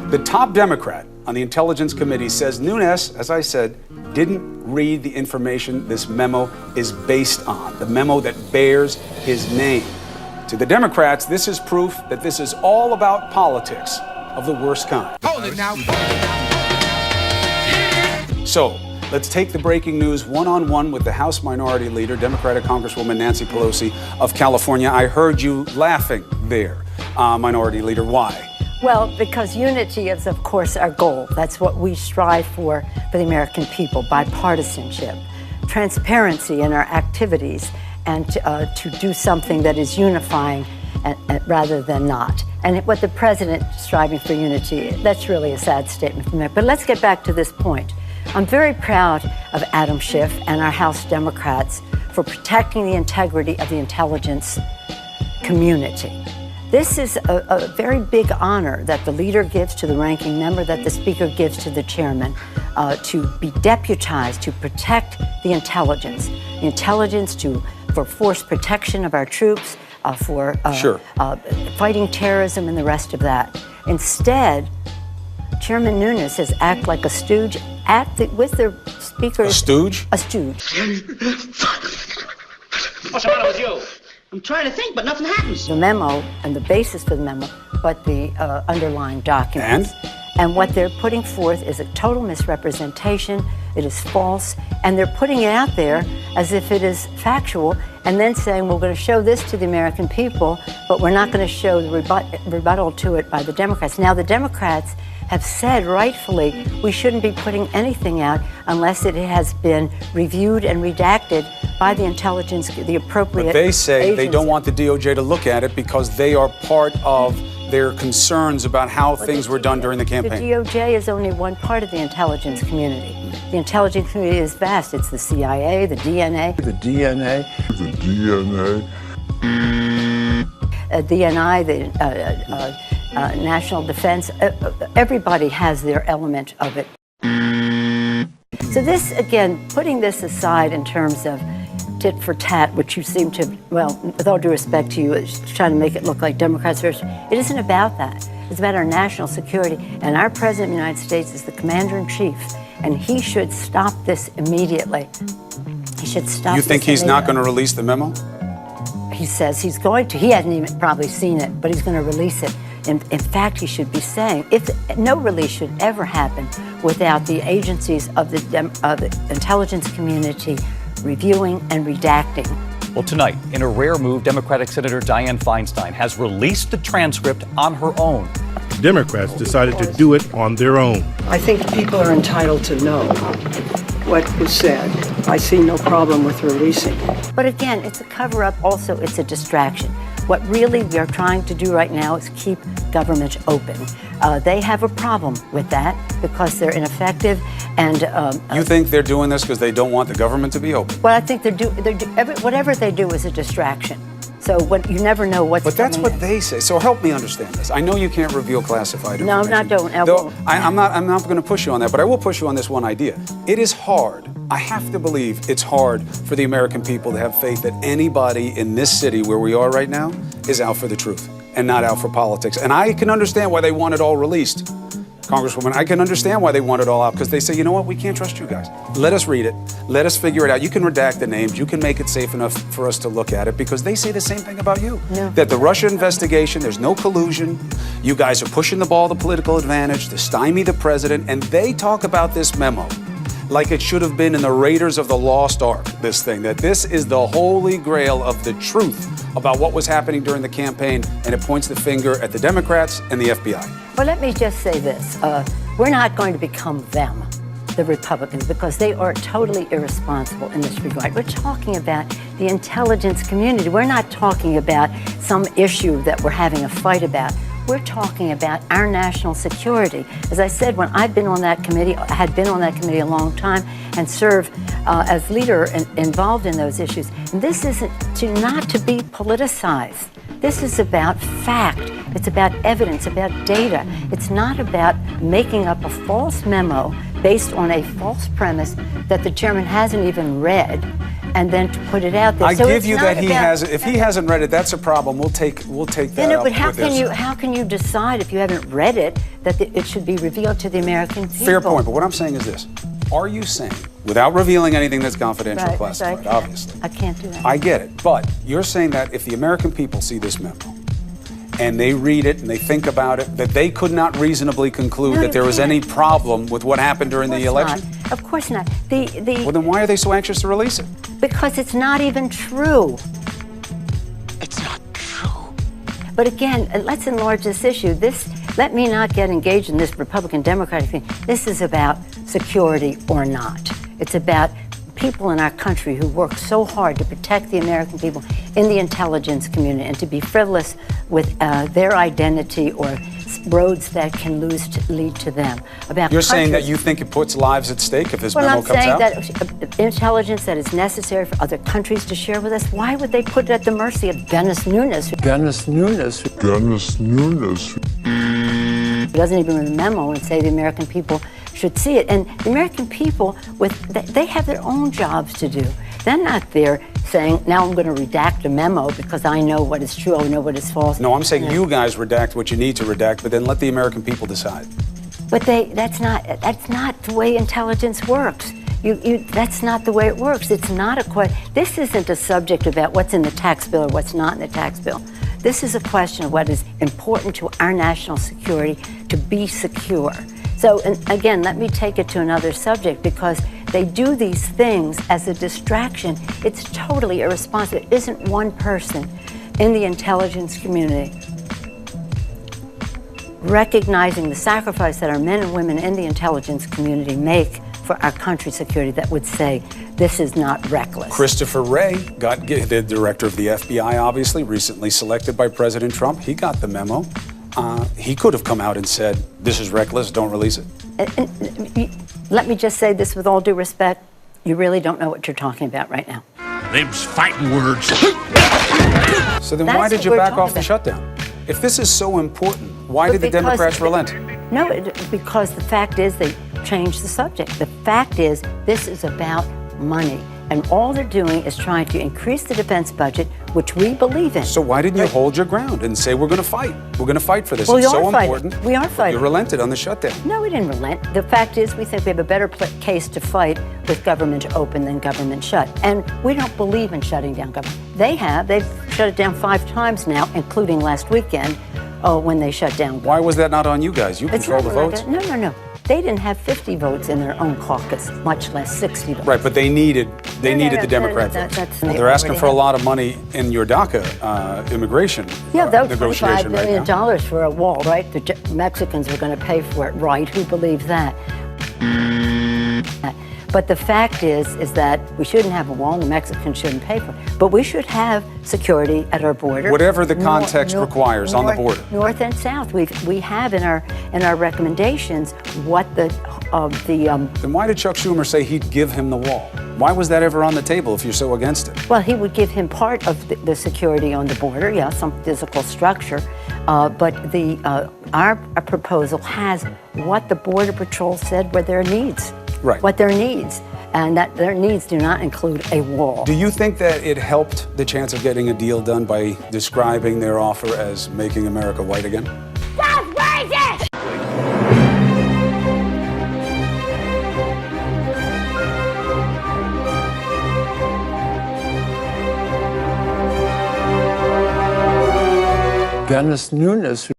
The top Democrat on the Intelligence Committee says Nunes, as I said, didn't read the information this memo is based on, the memo that bears his name. To the Democrats, this is proof that this is all about politics of the worst kind. Hold it now. So, let's take the breaking news one-on-one with the House Minority Leader, Democratic Congresswoman Nancy Pelosi of California. I heard you laughing there, Minority Leader. Why? Well, because unity is, of course, our goal. That's what we strive for the American people, bipartisanship, transparency in our activities, and to do something that is unifying rather than not. And what the president is striving for unity, that's really a sad statement from there. But let's get back to this point. I'm very proud of Adam Schiff and our House Democrats for protecting the integrity of the intelligence community. This is a very big honor that the leader gives to the ranking member, that the speaker gives to the chairman, to be deputized to protect the intelligence for force protection of our troops, for fighting terrorism and the rest of that. Instead, Chairman Nunes has acted like a stooge with the speaker. A stooge? A stooge. What's the matter with you? I'm trying to think, but nothing happens. The memo and the basis for the memo, but the underlying documents. And what they're putting forth is a total misrepresentation. It is false. And they're putting it out there as if it is factual and then saying, we're going to show this to the American people, but we're not going to show the rebuttal to it by the Democrats. Now, the Democrats have said rightfully we shouldn't be putting anything out unless it has been reviewed and redacted by the intelligence, the appropriate But they say agency. they don't want the DOJ to look at it because they are part of their concerns about how things were done during the campaign. The DOJ is only one part of the intelligence community. The intelligence community is vast. It's the CIA, the DNA. The DNA. The DNA. DNI, the National Defense. Everybody has their element of it. So this, again, putting this aside in terms of tit for tat, which you seem to, well, with all due respect to you, is trying to make it look like Democrats are. It isn't about that. It's about our national security. And our President of the United States is the Commander-in-Chief, and he should stop this immediately. He should stop this. You think he's not going to release the memo? He says he's going to. He hasn't even probably seen it, but he's going to release it. In fact, he should be saying, if no release should ever happen without the agencies of the intelligence community reviewing and redacting. Well, tonight, in a rare move, Democratic Senator Dianne Feinstein has released the transcript on her own. Democrats decided to do it on their own. I think people are entitled to know what was said. I see no problem with releasing. But again, it's a cover-up. Also, it's a distraction. What really we are trying to do right now is keep government open. They have a problem with that because they're ineffective and... you think they're doing this because they don't want the government to be open? Well, I think whatever they do is a distraction. So you never know what's But that's coming what they say. So help me understand this. I know you can't reveal classified information. No, I'm not going to push you on that, but I will push you on this one idea. It is hard. I have to believe it's hard for the American people to have faith that anybody in this city where we are right now is out for the truth and not out for politics. And I can understand why they want it all released. Congresswoman, I can understand why they want it all out, because they say, you know what, we can't trust you guys. Let us read it. Let us figure it out. You can redact the names. You can make it safe enough for us to look at it, because they say the same thing about you. Yeah. That the Russia investigation, there's no collusion. You guys are pushing the ball to political advantage to stymie the president, and they talk about this memo like it should have been in the Raiders of the Lost Ark, this thing, that this is the holy grail of the truth about what was happening during the campaign, and it points the finger at the Democrats and the FBI. Well, let me just say this. We're not going to become them, the Republicans, because they are totally irresponsible in this regard. We're talking about the intelligence community. We're not talking about some issue that we're having a fight about. We're talking about our national security. As I said, when I've been on that committee, I had been on that committee a long time and served as leader involved in those issues. And this isn't not to be politicized. This is about fact. It's about evidence, about data. It's not about making up a false memo based on a false premise that the chairman hasn't even read and then to put it out there. I So give it's you not that he about- has. If he hasn't read it, that's a problem. We'll take that No, up but how with can this. how can you decide if you haven't read it that it should be revealed to the American people? Fair point, but what I'm saying is this. Are you saying, without revealing anything that's confidential or Right, classified, right. obviously, I can't do that. I get it, but you're saying that if the American people see this memo and they read it and they think about it, that they could not reasonably conclude No, that you there was can't. any problem with what happened during the Of course election? not. Of course not. Well, then why are they so anxious to release it? Because it's not even true. It's not true. But again, let's enlarge this issue. Let me not get engaged in this Republican-Democratic thing. This is about security or not. It's about people in our country who work so hard to protect the American people in the intelligence community and to be frivolous with their identity or roads that can lead to them. You're saying that you think it puts lives at stake if this Well, memo I'm comes saying out? that intelligence that is necessary for other countries to share with us, why would they put it at the mercy of Dennis Nunes, who Dennis Nunes. doesn't even read the memo and say the American people should see it? And the American people, they have their own jobs to do. They're not there saying, now I'm going to redact a memo because I know what is true, I know what is false. No, I'm saying you guys redact what you need to redact, but then let the American people decide. But that's not the way intelligence works. That's not the way it works. It's not this isn't a subject about what's in the tax bill or what's not in the tax bill. This is a question of what is important to our national security to be secure. So, and again, let me take it to another subject, because they do these things as a distraction. It's totally irresponsible. There isn't one person in the intelligence community recognizing the sacrifice that our men and women in the intelligence community make for our country's security that would say this is not reckless. Christopher Wray, the director of the FBI, obviously, recently selected by President Trump. He got the memo. He could have come out and said, this is reckless, don't release it. Let me just say this with all due respect. You really don't know what you're talking about right now. Them's fighting words. So then That's why did what you we're back talking off the about. shutdown? If this is so important, why did the Because- Democrats relent? No, because the fact is they changed the subject. The fact is this is about money. And all they're doing is trying to increase the defense budget, which we believe in. So why didn't you hold your ground and say, we're going to fight? We're going to fight for this. Well, it's we so are fighting. important. We are fighting. You relented on the shutdown. No, we didn't relent. The fact is we think we have a better case to fight with government open than government shut. And we don't believe in shutting down government. They've shut it down 5 times now, including last weekend when they shut down. Why was that not on you guys? You It's control the not votes. No. They didn't have 50 votes in their own caucus, much less 60 votes. Right, but they needed the no, Democrat that- votes. that's- Well, they they're asking already for a have- lot of money in your DACA immigration Yeah, that was $25 negotiation right billion now. for a wall, right? The Mexicans were going to pay for it, right? Who believes that? But the fact is that we shouldn't have a wall, and the Mexicans shouldn't pay for it. But we should have security at our border. Whatever the context requires on the border. North and south. We have in our recommendations what Then why did Chuck Schumer say he'd give him the wall? Why was that ever on the table if you're so against it? Well, he would give him part of the security on the border, yeah, some physical structure. But our proposal has what the Border Patrol said were their needs. Right. What their needs. And that their needs do not include a wall. Do you think that it helped the chance of getting a deal done by describing their offer as making America white again? That's racist! Dennis Nunes.